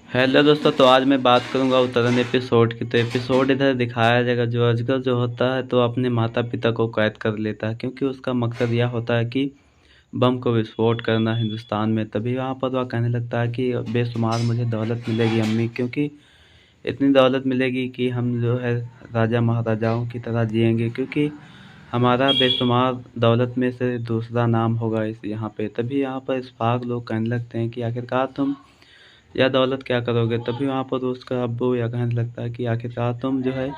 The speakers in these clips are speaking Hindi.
हेलो दोस्तों, तो आज मैं बात करूंगा उत्तरन एपिसोड की। तो एपिसोड इधर दिखाया जाएगा जो अजगर जो होता है तो अपने माता पिता को कैद कर लेता है, क्योंकि उसका मकसद यह होता है कि बम को विस्फोट करना हिंदुस्तान में। तभी वहाँ पर वह कहने लगता है कि बेशुमार मुझे दौलत मिलेगी अम्मी, क्योंकि इतनी दौलत मिलेगी कि हम जो है राजा महाराजाओं की तरह जिएंगे, क्योंकि हमारा बेशुमार दौलत में से दूसरा नाम होगा इस यहाँ पे। तभी यहाँ पर इस्फाक लोग कहने लगते हैं कि आखिरकार तुम या दौलत क्या करोगे। तभी वहाँ पर उसका अब्बू या कहने लगता है कि आखिरकार तुम जो है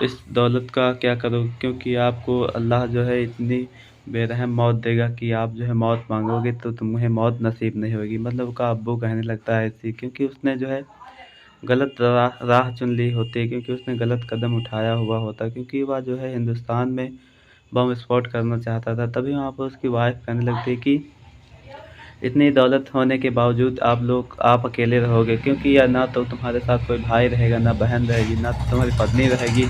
इस दौलत का क्या करोगे, क्योंकि आपको अल्लाह जो है इतनी बेरहम मौत देगा कि आप जो है मौत मांगोगे तो तुम्हें मौत नसीब नहीं होगी। मतलब उसका अब्बू कहने लगता है ऐसी, क्योंकि उसने जो है गलत राह चुन ली होती है, क्योंकि उसने गलत कदम उठाया हुआ होता, क्योंकि वह जो है हिंदुस्तान में बम विस्फोट करना चाहता था। तभी वहाँ पर उसकी वाइफ कहने लगती है कि इतनी दौलत होने के बावजूद आप अकेले रहोगे, क्योंकि या ना तो तुम्हारे साथ कोई भाई रहेगा, ना बहन रहेगी, ना तो तुम्हारी पत्नी रहेगी,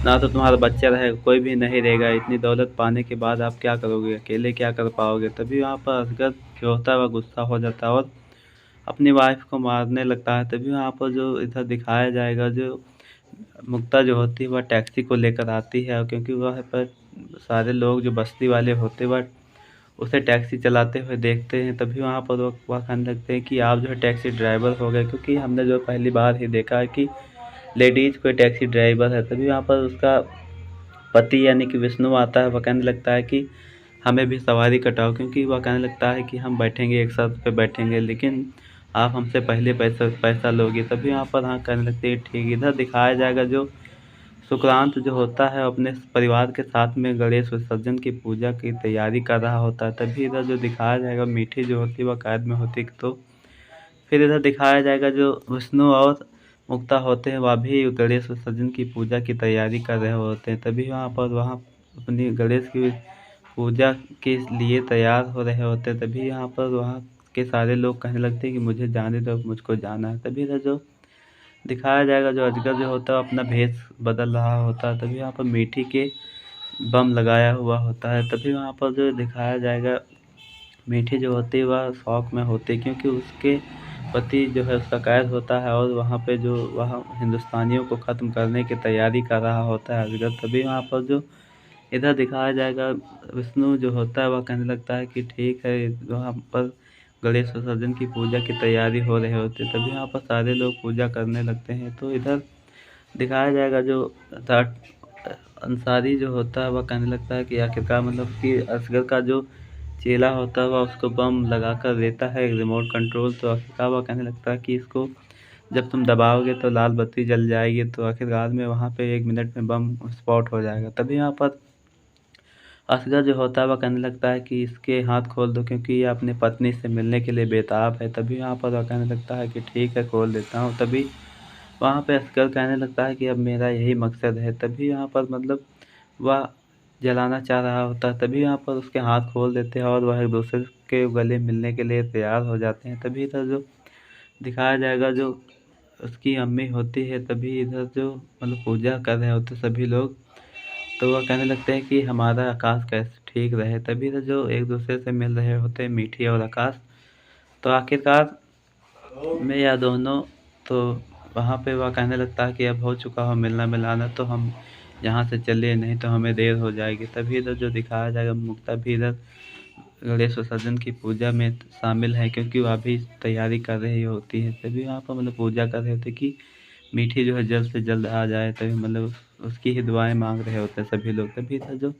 ना तो तुम्हारा बच्चा रहेगा, कोई भी नहीं रहेगा। इतनी दौलत पाने के बाद आप क्या करोगे, अकेले क्या कर पाओगे। तभी वहाँ पर असगर जो होता है वह गुस्सा हो जाता है और अपनी वाइफ को मारने लगता है। तभी वहाँ पर जो इधर दिखाया जाएगा जो मुक्ता जो होती है वह टैक्सी को लेकर आती है, क्योंकि वह पर सारे लोग जो बस्ती वाले होते वह उसे टैक्सी चलाते हुए देखते हैं। तभी वहाँ पर वह कहने लगते हैं कि आप जो है टैक्सी ड्राइवर हो गए, क्योंकि हमने जो पहली बार ही देखा है कि लेडीज कोई टैक्सी ड्राइवर है। तभी वहाँ पर उसका पति यानी कि विष्णु आता है। वह कहने लगता है कि हमें भी सवारी कटाओ, क्योंकि वह कहने लगता है कि हम बैठेंगे एक साथ पे बैठेंगे, लेकिन आप हमसे पहले पैसा पैसा लोगे। तभी वहाँ पर हाँ कहने लगते हैं ठीक। इधर दिखाया जाएगा जो सुक्रांत जो होता है अपने परिवार के साथ में गणेश विसर्जन की पूजा की तैयारी कर रहा होता है। तभी इधर जो दिखाया जाएगा मीठी जो होती है वह कैद में होती है। तो फिर इधर दिखाया जाएगा जो विष्णु और मुक्ता होते हैं वह भी गणेश विसर्जन की पूजा की तैयारी कर रहे होते हैं। तभी वहाँ अपनी गणेश की पूजा के लिए तैयार हो रहे होते हैं। तभी यहाँ पर वहाँ के सारे लोग कहने लगते हैं कि मुझे जाने दो, मुझको जाना है। तभी इधर जो दिखाया जाएगा जो अजगर जो होता है अपना भेष बदल रहा होता है। तभी वहाँ पर मीठी के बम लगाया हुआ होता है। तभी वहाँ पर जो दिखाया जाएगा मीठी जो होती है वह शौक में होती है, क्योंकि उसके पति जो है उसका कैद होता है और वहाँ पे जो वहाँ हिंदुस्तानियों को ख़त्म करने की तैयारी कर रहा होता है अजगर। तभी वहाँ पर जो इधर दिखाया जाएगा विष्णु जो होता है वह कहने लगता है कि ठीक है। वहाँ पर गणेश विसर्जन की पूजा की तैयारी हो रहे होते, तभी वहाँ पर सारे लोग पूजा करने लगते हैं। तो इधर दिखाया जाएगा जो अंसारी जो होता है वह कहने लगता है कि आखिरकार मतलब कि असगर का जो चेला होता है वह उसको बम लगा कर देता है एक रिमोट कंट्रोल। तो आखिरकार वह कहने लगता है कि इसको जब तुम दबाओगे तो लाल बत्ती जल जाएगी, तो आखिरकार में वहाँ पे 1 मिनट में बम स्पॉट हो जाएगा। तभी यहाँ पर असगर जो होता है वह कहने लगता है कि इसके हाथ खोल दो, क्योंकि ये अपनी पत्नी से मिलने के लिए बेताब है। तभी वहाँ पर वह कहने लगता है कि ठीक है खोल देता हूँ। तभी वहाँ पे असगर कहने लगता है कि अब मेरा यही मकसद है। तभी वहाँ पर मतलब वह जलाना चाह रहा होता है। तभी वहाँ पर उसके हाथ खोल देते हैं और वह एक दूसरे के गले मिलने के लिए तैयार हो जाते हैं। तभी इधर जो दिखाया जाएगा जो उसकी अम्मी होती है, तभी इधर जो मतलब पूजा कर रहे होते सभी लोग, तो वह कहने लगते हैं कि हमारा आकाश कैसे ठीक रहे। तभी तो जो एक दूसरे से मिल रहे होते हैं मीठी और आकाश। तो आखिरकार में या दोनों तो वहाँ पे वह कहने लगता है कि अब हो चुका हो मिलना मिलाना, तो हम यहाँ से चलिए नहीं तो हमें देर हो जाएगी। तभी इधर जो दिखाया जाएगा मुक्ता भी इधर गणेश विसर्जन की पूजा में शामिल है, क्योंकि वह भी तैयारी कर रही होती है। तभी वहाँ पर मतलब पूजा कर रहे होते कि मीठी जो है जल्द से जल्द आ जाए। तभी मतलब उसकी ही दुआएं मांग रहे होते हैं सभी लोग। तभी था जो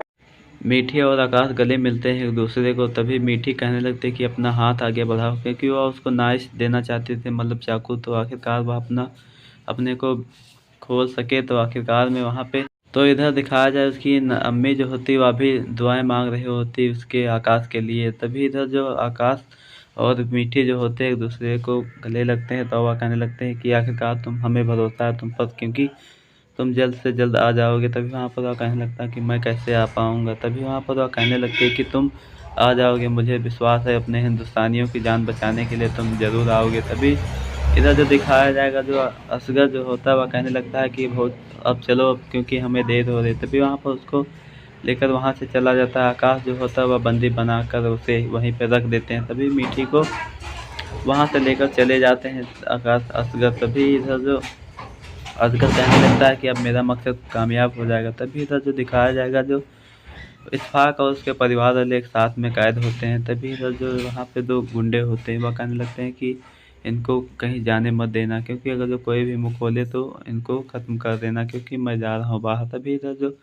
मीठी और आकाश गले मिलते हैं एक दूसरे को। तभी मीठी कहने लगती है कि अपना हाथ आगे बढ़ाओ, क्योंकि वह उसको नाइश देना चाहते थे मतलब चाकू। तो आखिरकार वह अपने को खोल सके। तो आखिरकार में वहाँ पे तो इधर दिखाया जाए उसकी अम्मी जो होती है वह भी दुआएं मांग रही होती उसके आकाश के लिए। तभी इधर जो आकाश और मीठी जो होते हैं एक दूसरे को गले लगते हैं। तो वह कहने लगते हैं कि आखिरकार तुम हमें भरोसा है तुम पर, क्योंकि तुम जल्द से जल्द आ जाओगे। तभी वहाँ पर वह कहने लगता है कि मैं कैसे आ पाऊँगा। तभी वहाँ पर वह कहने लगती है कि तुम आ जाओगे, मुझे विश्वास है अपने हिंदुस्तानियों की जान बचाने के लिए तुम ज़रूर आओगे। तभी इधर जो दिखाया जाएगा जो असगर जो होता है वह कहने लगता है कि बहुत अब चलो, अब क्योंकि हमें देर हो रही। तभी वहाँ पर उसको लेकर वहाँ से चला जाता है। आकाश जो होता है वह बंदी बनाकर उसे वहीं पर रख देते हैं। तभी मीठी को वहाँ से लेकर चले जाते हैं आकाश असगर। तभी इधर जो असगर कहने लगता है कि अब मेरा मकसद कामयाब हो जाएगा। तभी इधर जो दिखाया जाएगा, जो इत्तेफाक और उसके परिवार वाले एक साथ में कैद होते हैं। तभी इधर जो वहाँ पे दो गुंडे होते हैं, वह कहने लगते हैं कि इनको कहीं जाने मत देना, क्योंकि अगर जो कोई भी मुँह खोले तो इनको ख़त्म कर देना, क्योंकि मैं जा रहा हूँ बाहर। तभी इधर जो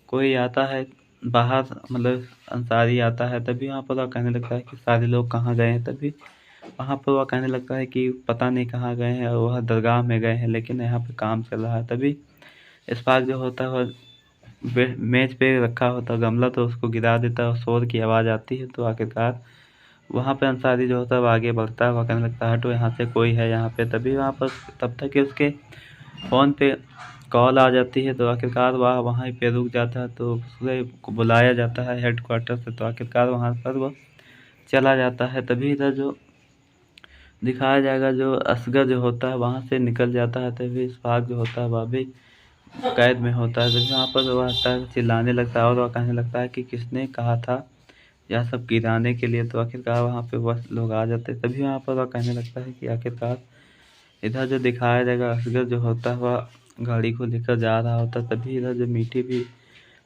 कोई आता है बाहर, मतलब अंसारी आता है। तभी वहाँ पर वह कहने लगता है कि सारे लोग कहाँ गए हैं। तभी वहाँ पर वह कहने लगता है कि पता नहीं कहाँ गए हैं, और वह दरगाह में गए हैं, लेकिन यहाँ पे काम चल रहा है। तभी इस्फाक जो होता है वह मेज पे रखा होता गमला, तो उसको गिरा देता है और शोर की आवाज़ आती है। तो आखिरकार वहाँ पे अंसारी जो होता है वो आगे बढ़ता है, वह कहने लगता है हटो यहाँ से, कोई है यहाँ पे। तभी वहाँ पर तब तक कि उसके फ़ोन पे कॉल आ जाती है। तो आखिरकार वह वहाँ पे रुक जाता है, तो उसे बुलाया जाता है हेडक्वार्टर से। तो आखिरकार वहाँ पर वो चला जाता है। तभी इधर जो दिखाया जाएगा, जो असगर जो होता है वहाँ से निकल जाता है। तभी इस्फाक जो होता है वह भी कैद में होता है। तभी वहाँ पर वह आता है, चिल्लाने लगता है और वह कहने लगता है कि किसने कहा था यह सब गिराने के लिए। तो आखिरकार वहाँ पे वह लोग आ जाते हैं। तभी वहाँ पर वह कहने लगता है कि आखिरकार इधर जो दिखाया जाएगा, असगर जो होता है वह गाड़ी को लेकर जा रहा होता है। तभी इधर जो मीठी भी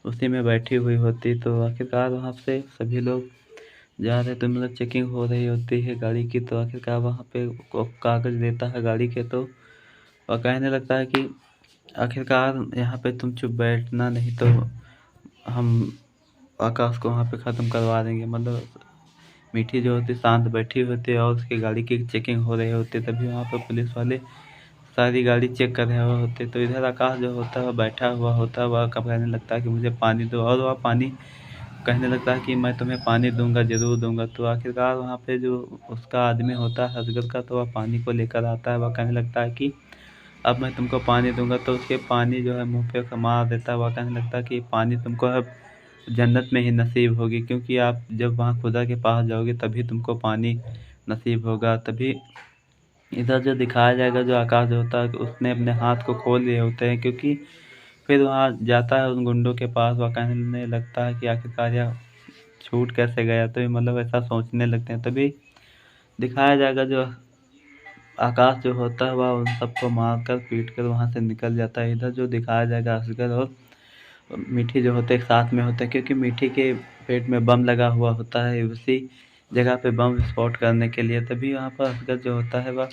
उसी में बैठी हुई होती। तो आखिरकार वहाँ से सभी लोग जा रहे, तो मतलब चेकिंग हो रही होती है गाड़ी की। तो आखिरकार वहाँ पे कागज़ देता है गाड़ी के। तो वह कहने लगता है कि आखिरकार यहाँ पे तुम चुप बैठना, नहीं तो हम आकाश को वहाँ पे ख़त्म करवा देंगे। मतलब मीठी जो होती शांत बैठी होती है और उसकी गाड़ी की चेकिंग हो रही होती है। तभी वहाँ पर पुलिस वाले सारी गाड़ी चेक कर रहे हुए होते। तो इधर आकाश जो होता है वह बैठा हुआ होता है, वह कब कहने लगता है कि मुझे पानी दो, और वह पानी कहने लगता है कि मैं तुम्हें पानी दूंगा, ज़रूर दूंगा। तो आखिरकार वहाँ पे जो उसका आदमी होता है असगर का, तो वह पानी को लेकर आता है। वह कहने लगता है कि अब मैं तुमको पानी दूंगा। तो उसके पानी जो है मुंह पे मार देता है। वह कहने लगता है कि पानी तुमको अब जन्नत में ही नसीब होगी, क्योंकि आप जब वहाँ खुदा के पास जाओगे तभी तुमको पानी नसीब होगा। तभी इधर जो दिखाया जाएगा, जो आकाश जो होता है उसने अपने हाथ को खोल लिए होते हैं, क्योंकि फिर वहाँ जाता है उन गुंडों के पास। वह कहने लगता है कि आखिरकार यह छूट कैसे गया। तो ये मतलब ऐसा सोचने लगते हैं। तभी दिखाया जाएगा, जो आकाश जो होता है वह उन सबको मार कर पीट कर वहाँ से निकल जाता है। इधर जो दिखाया जाएगा, असगर और मीठी जो होते एक साथ में होते हैं, क्योंकि मीठी के पेट में बम लगा हुआ होता है उसी जगह पे बम विस्फोट करने के लिए। तभी वहाँ पर असगर जो होता है वह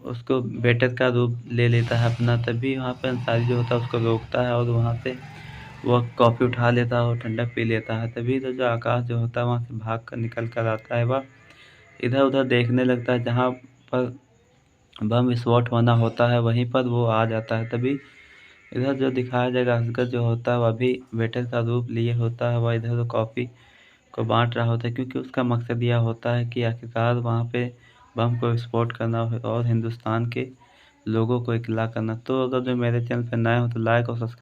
उसको बेटे का रूप ले लेता है अपना। तभी वहाँ पे अंसारी जो होता है उसको रोकता है, और वहाँ से वह कॉफ़ी उठा लेता है और ठंडा पी लेता है। तभी तो जो आकाश जो होता है वहाँ से भाग कर निकल कर आता है। वह इधर उधर देखने लगता है, जहाँ पर बम विस्फोट होना होता है वहीं पर वो आ जाता है। तभी इधर जो दिखाया जाएगा, असगर जो होता है वह भी वेटर का रूप लिए होता है। वह इधर कॉफ़ी को बांट रहा होता है, क्योंकि उसका मकसद यह होता है कि आखिरकार वहाँ पे बम को विस्फोट करना और हिंदुस्तान के लोगों को इकट्ठा करना। तो अगर जो मेरे चैनल पर नए हो तो लाइक और सब्सक्राइब